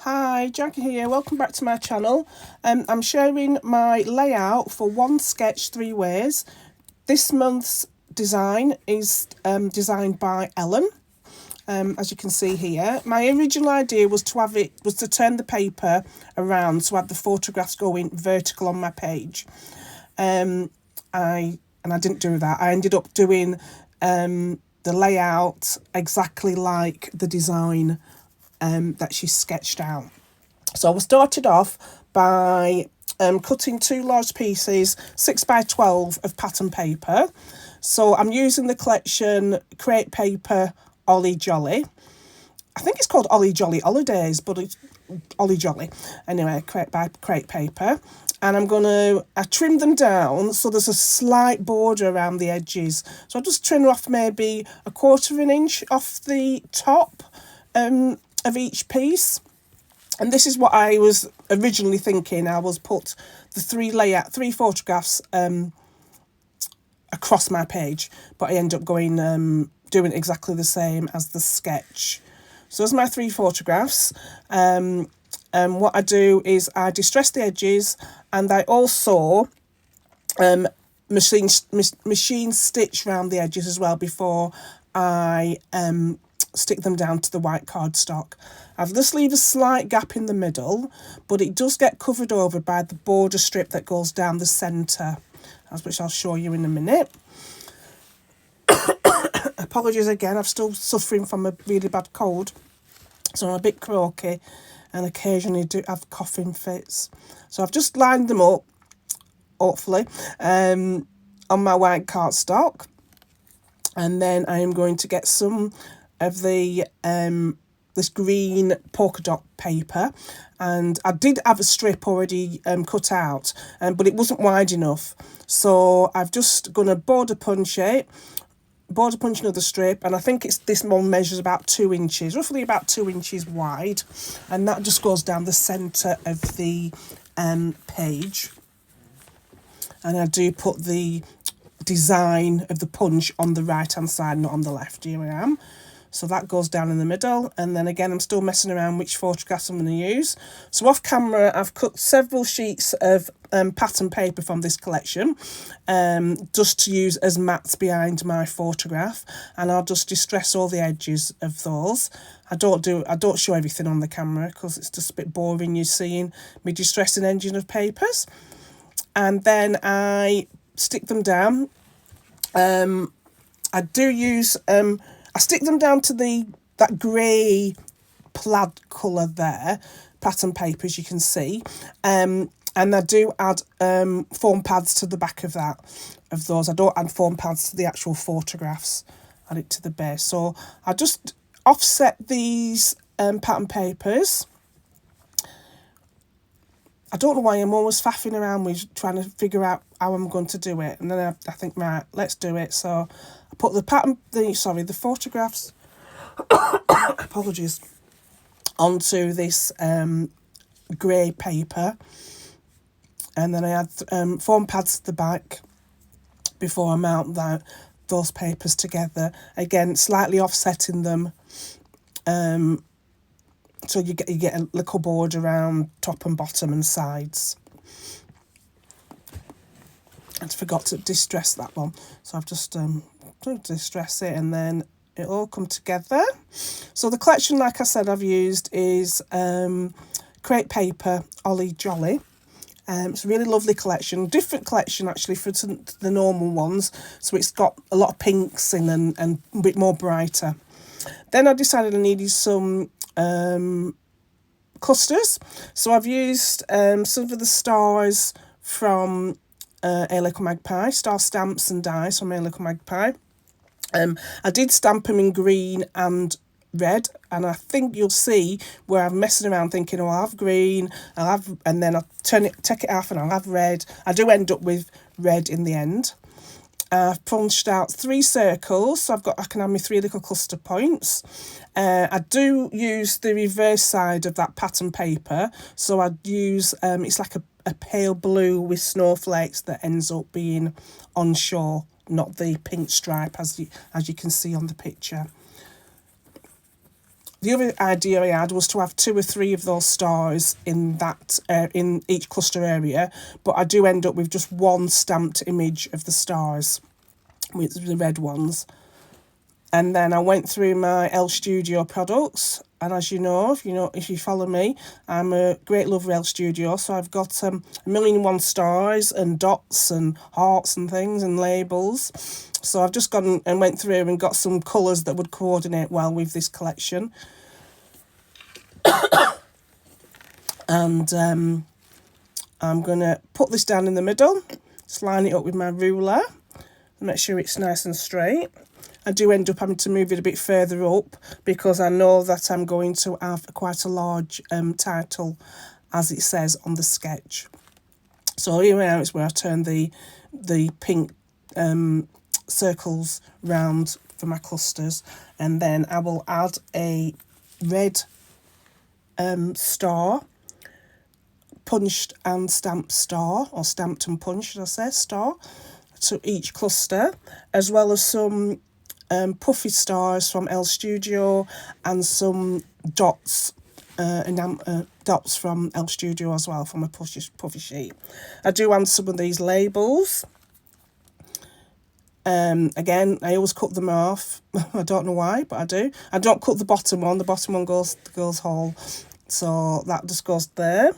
Hi, Jackie here. Welcome back to my channel. I'm sharing my layout for One Sketch 3 Ways. This month's design is designed by Ellen. As you can see here, my original idea was to turn the paper around to have the photographs going vertical on my page. I didn't do that. I ended up doing the layout exactly like the design that she sketched out. So I started off by cutting 2 large pieces, 6x12 of pattern paper. So I'm using the collection Crate Paper Ollie Jolly. I think it's called Ollie Jolly Holidays, but it's Ollie Jolly. Anyway, Crate Paper. And I trim them down so there's a slight border around the edges. So I just trim off maybe 1/4 inch off the top of each piece. And this is what I was originally thinking. I was put the 3 photographs across my page, but I end up going doing exactly the same as the sketch. So there's my 3 photographs. What I do is I distress the edges, and I also machine stitch around the edges as well before I stick them down to the white cardstock. I've just leave a slight gap in the middle, but it does get covered over by the border strip that goes down the centre, which I'll show you in a minute. Apologies again, I'm still suffering from a really bad cold, so I'm a bit croaky and occasionally do have coughing fits. So I've just lined them up, hopefully, on my white cardstock, and then I am going to get some of the this green polka dot paper, and I did have a strip already cut out, but it wasn't wide enough, so I've just going to border punch another strip, and I think this one measures about 2 inches, roughly about 2 inches wide, and that just goes down the centre of the page. And I do put the design of the punch on the right hand side, not on the left. Here I am. So that goes down in the middle, and then again I'm still messing around which photographs I'm going to use. So off camera I've cut several sheets of pattern paper from this collection, just to use as mats behind my photograph, and I'll just distress all the edges of those. I don't show everything on the camera because it's just a bit boring you seeing me distressing edges of papers. And then I stick them down. I do use I stick them down to that grey plaid colour there, pattern paper, as you can see. And I do add foam pads to the back of those. I don't add foam pads to the actual photographs. Add it to the base. So I just offset these pattern papers. I don't know why I'm always faffing around with trying to figure out how I'm going to do it. And then I think, right, let's do it. So I put the photographs, apologies, onto this grey paper. And then I add foam pads to the back before I mount those papers together. Again, slightly offsetting them. So you get a little border around top and bottom and sides. I forgot to distress that one, so I've just distress it, and then it all come together. So the collection, like I said, I've used is Crate Paper Ollie Jolly. It's a really lovely collection, different collection actually for the normal ones. So it's got a lot of pinks in and a bit more brighter. Then I decided I needed some clusters, so I've used some of the stars from A Little Magpie, star stamps and dies from A Little Magpie. I did stamp them in green and red, and I think you'll see where I'm messing around thinking, oh, I'll have green, and then I'll take it off and I'll have red. I do end up with red in the end. I've punched out 3 circles, so I can have my 3 little cluster points. I do use the reverse side of that pattern paper, so I'd use it's like a pale blue with snowflakes that ends up being on shore, not the pink stripe as you can see on the picture. the other idea I had was to have 2 or 3 of those stars in that in each cluster area, but I do end up with just one stamped image of the stars, with the red ones. And then I went through my Elle Studio products, and as you know, if you follow me, I'm a great lover of Elle Studio, so I've got 1,000,001 stars and dots and hearts and things and labels. So I've just gone and went through and got some colours that would coordinate well with this collection. And I'm going to put this down in the middle, just line it up with my ruler, and make sure it's nice and straight. I do end up having to move it a bit further up because I know that I'm going to have quite a large title, as it says on the sketch. So here we are, it's where I turn the pink circles round for my clusters, and then I will add a red star, punched and stamped star, or stamped and punched, should I say, star, to each cluster, as well as some puffy stars from Elle Studio and some dots, dots from Elle Studio as well, from a puffy sheet. I do add some of these labels. Again, I always cut them off. I don't know why, but I do. I don't cut the bottom one. The bottom one goes to the girls' hall, so that just goes there.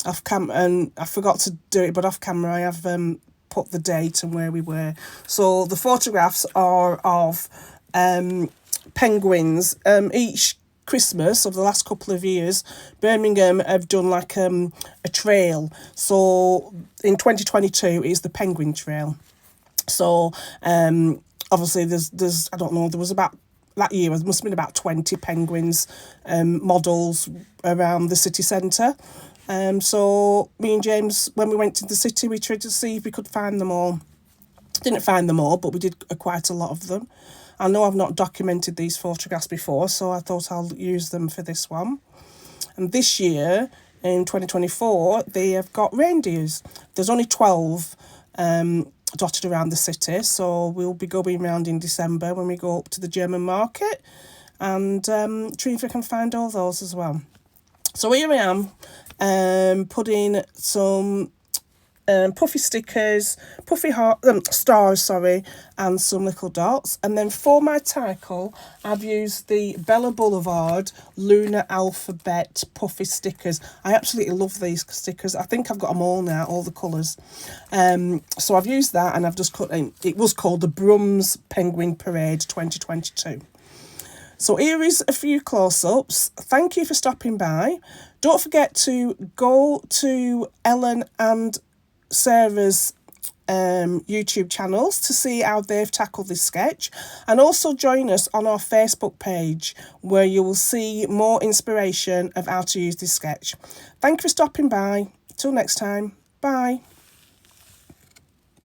Off camera, and I forgot to do it, but off camera I have put the date and where we were. So the photographs are of penguins. Each Christmas of the last couple of years, Birmingham have done like a trail. So in 2022 it's the Penguin Trail. So obviously there's I don't know, there was about that year there must have been about 20 penguins models around the city centre. So me and James, when we went to the city, we tried to see if we could find them all. Didn't find them all, but we did quite a lot of them. I know I've not documented these photographs before, so I thought I'll use them for this one. And this year, in 2024, they have got reindeers. There's only 12 dotted around the city, so we'll be going around in December when we go up to the German market, and see if we can find all those as well. So here I am, putting some puffy stickers, puffy stars, and some little dots. And then for my title, I've used the Blvd Lunar Alphabet puffy stickers. I absolutely love these stickers. I think I've got them all now, all the colours. So I've used that, and I've just cut in. It was called the Brums Penguin Parade 2022. So here is a few close-ups. Thank you for stopping by. Don't forget to go to Helen and Sarah's YouTube channels to see how they've tackled this sketch, and also join us on our Facebook page where you will see more inspiration of how to use this sketch. Thank you for stopping by. Till next time. Bye.